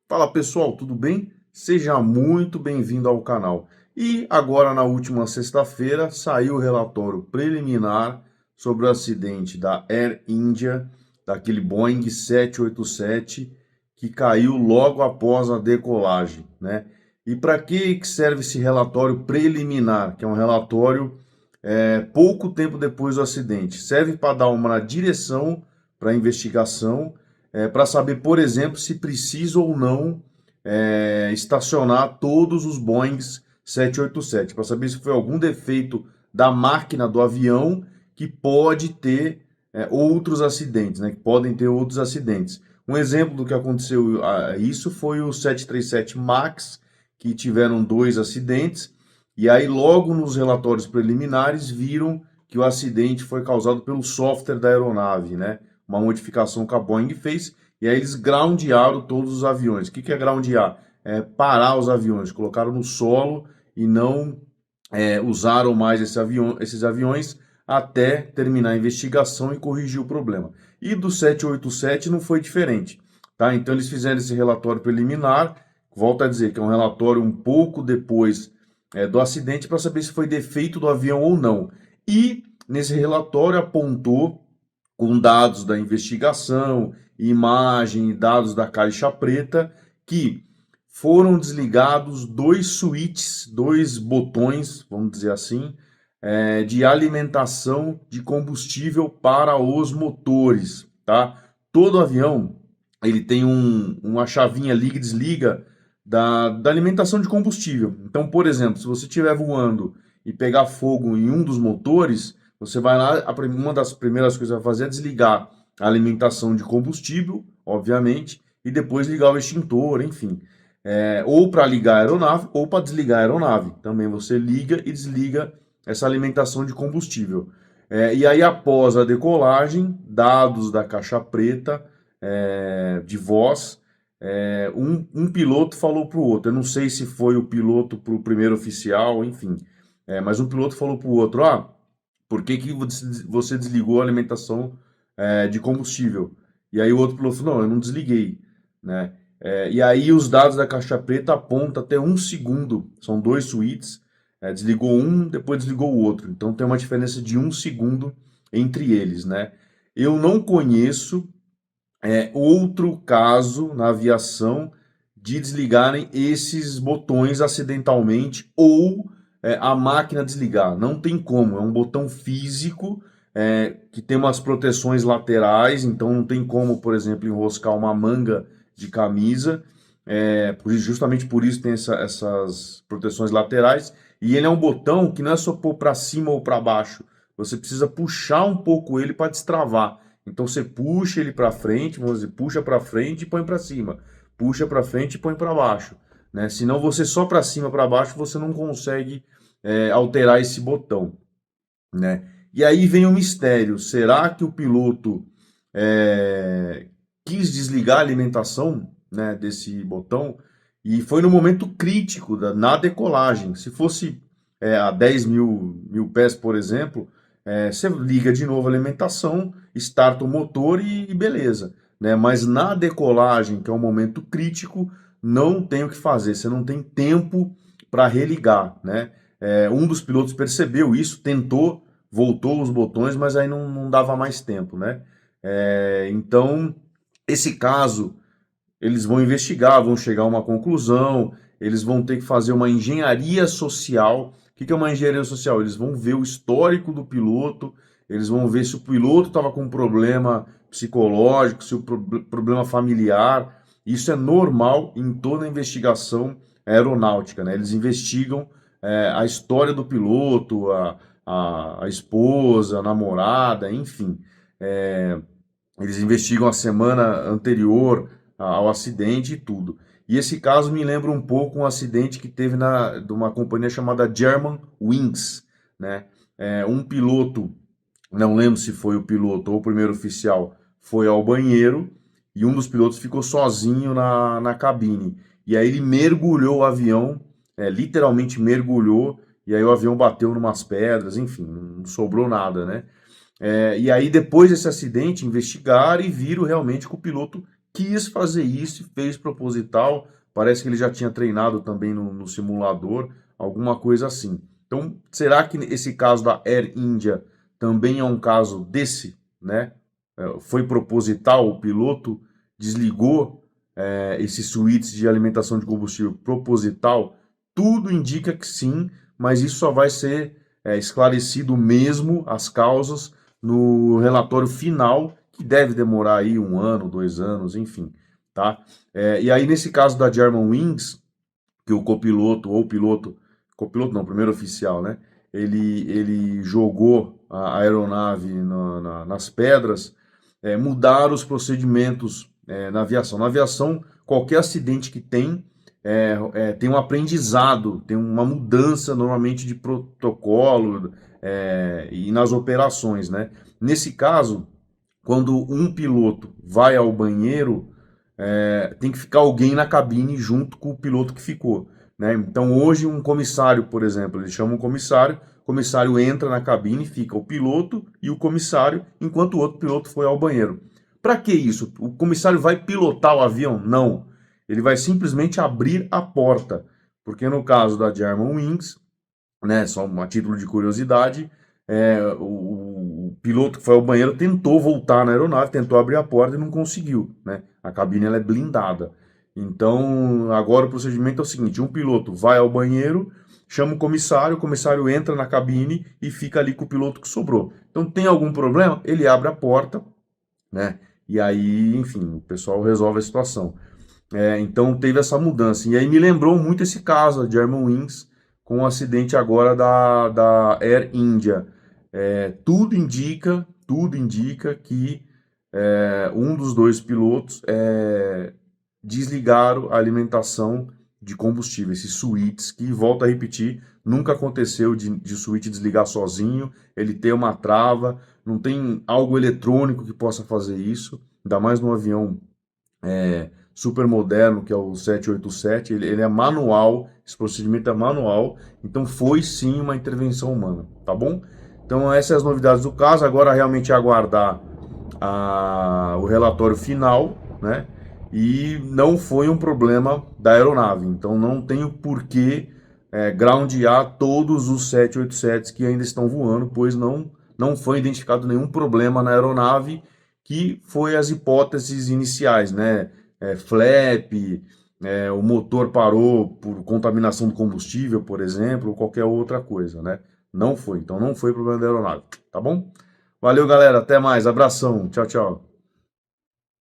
Fala pessoal, tudo bem? Seja muito bem-vindo ao canal. E agora, na última sexta-feira, saiu o relatório preliminar sobre o acidente da Air India, daquele Boeing 787, que caiu logo após a decolagem, né? E para que serve esse relatório preliminar, que é um relatório pouco tempo depois do acidente? Serve para dar uma direção para a investigação, para saber, por exemplo, se precisa ou não estacionar todos os Boeings 787, para saber se foi algum defeito da máquina do avião que pode ter outros acidentes, né? Que podem ter outros acidentes. Um exemplo do que aconteceu isso foi o 737 MAX, que tiveram dois acidentes, e aí logo nos relatórios preliminares viram que o acidente foi causado pelo software da aeronave, né? Uma modificação que a Boeing fez, e aí eles groundearam todos os aviões. O que é groundear? É parar os aviões, colocaram no solo e não usaram mais esses aviões até terminar a investigação e corrigir o problema. E do 787 não foi diferente, tá? Então eles fizeram esse relatório preliminar, volto a dizer que é um relatório um pouco depois do acidente para saber se foi defeito do avião ou não. E nesse relatório apontou com dados da investigação, imagem e dados da caixa preta, que foram desligados dois switches, dois botões, vamos dizer assim, de alimentação de combustível para os motores, tá? Todo avião, ele tem uma chavinha liga e desliga da alimentação de combustível. Então, por exemplo, se você estiver voando e pegar fogo em um dos motores, você vai lá, uma das primeiras coisas que vai fazer é desligar a alimentação de combustível, obviamente, e depois ligar o extintor, enfim. Ou para ligar a aeronave, ou para desligar a aeronave. Também você liga e desliga essa alimentação de combustível. E aí, após a decolagem, dados da caixa preta de voz, um piloto falou para o outro. Eu não sei se foi o piloto para o primeiro oficial, enfim. Mas um piloto falou para o outro: por que você desligou a alimentação de combustível? E aí o outro piloto falou: não, eu não desliguei, né? E aí os dados da caixa preta apontam até um segundo. São dois switches. Desligou um, depois desligou o outro. Então tem uma diferença de um segundo entre eles, né? Eu não conheço outro caso na aviação de desligarem esses botões acidentalmente ou a máquina desligar. Não tem como, é um botão físico que tem umas proteções laterais, então não tem como, por exemplo, enroscar uma manga de camisa. Justamente por isso tem essas proteções laterais. E ele é um botão que não é só pôr para cima ou para baixo. Você precisa puxar um pouco ele para destravar. Então você puxa ele para frente, vamos dizer, puxa para frente e põe para cima. Puxa para frente e põe para baixo, né? Senão você só para cima, para baixo, você não consegue alterar esse botão, né? E aí vem o mistério. Será que o piloto quis desligar a alimentação, né, desse botão e foi no momento crítico na decolagem? Se fosse a 10 mil pés, por exemplo, você liga de novo a alimentação, starta o motor e beleza, né? Mas na decolagem, que é um momento crítico, não tem o que fazer, você não tem tempo para religar, né? Um dos pilotos percebeu isso, tentou, voltou os botões, mas aí não dava mais tempo, né? Então, esse caso, eles vão investigar, vão chegar a uma conclusão, eles vão ter que fazer uma engenharia social. O que é uma engenharia social? Eles vão ver o histórico do piloto, eles vão ver se o piloto estava com um problema psicológico, se o problema familiar. Isso é normal em toda investigação aeronáutica, né? Eles investigam a história do piloto, a esposa, a namorada, enfim. Eles investigam a semana anterior ao acidente e tudo. E esse caso me lembra um pouco um acidente que teve de uma companhia chamada Germanwings, né? Um piloto, não lembro se foi o piloto ou o primeiro oficial, foi ao banheiro e um dos pilotos ficou sozinho na cabine. E aí ele mergulhou o avião, literalmente mergulhou, e aí o avião bateu numas pedras, enfim, não sobrou nada, né? E aí, depois desse acidente, investigaram e viram realmente que o piloto quis fazer isso e fez proposital. Parece que ele já tinha treinado também no simulador, alguma coisa assim. Então, será que esse caso da Air India também é um caso desse, né? Foi proposital, o piloto desligou esses switches de alimentação de combustível proposital? Tudo indica que sim, mas isso só vai ser esclarecido mesmo, as causas, no relatório final, que deve demorar aí 1 ano, 2 anos, enfim, tá? E aí, nesse caso da Germanwings, que o copiloto, ou copiloto não, primeiro oficial, né? Ele jogou a aeronave nas pedras, mudaram os procedimentos na aviação. Na aviação, qualquer acidente que tem um aprendizado, tem uma mudança normalmente de protocolo e nas operações, né? Nesse caso, quando um piloto vai ao banheiro, tem que ficar alguém na cabine junto com o piloto que ficou, né? Então hoje um comissário, por exemplo, ele chama um comissário, o comissário entra na cabine, fica o piloto e o comissário, enquanto o outro piloto foi ao banheiro. Para que isso? O comissário vai pilotar o avião? Não. Ele vai simplesmente abrir a porta, porque no caso da Germanwings, né, só a título de curiosidade, o piloto que foi ao banheiro tentou voltar na aeronave, tentou abrir a porta e não conseguiu, né? A cabine ela é blindada. Então, agora o procedimento é o seguinte: um piloto vai ao banheiro, chama o comissário entra na cabine e fica ali com o piloto que sobrou. Então, tem algum problema? Ele abre a porta, né? E aí, enfim, o pessoal resolve a situação. Então teve essa mudança. E aí me lembrou muito esse caso, a Germanwings, com o acidente agora da Air India. Tudo indica que um dos dois pilotos desligaram a alimentação de combustível, esses switches, que, volto a repetir, nunca aconteceu de switch desligar sozinho, ele tem uma trava, não tem algo eletrônico que possa fazer isso, ainda mais no avião super moderno, que é o 787, ele é manual, esse procedimento é manual, então foi sim uma intervenção humana, tá bom? Então essas são as novidades do caso, agora realmente é aguardar o relatório final, né? E não foi um problema da aeronave, então não tem o porquê groundear todos os 787s que ainda estão voando, pois não foi identificado nenhum problema na aeronave, que foi as hipóteses iniciais, né? Flap, o motor parou por contaminação do combustível, por exemplo, ou qualquer outra coisa, né? Não foi, então não foi problema da aeronave, tá bom? Valeu, galera, até mais, abração, tchau, tchau.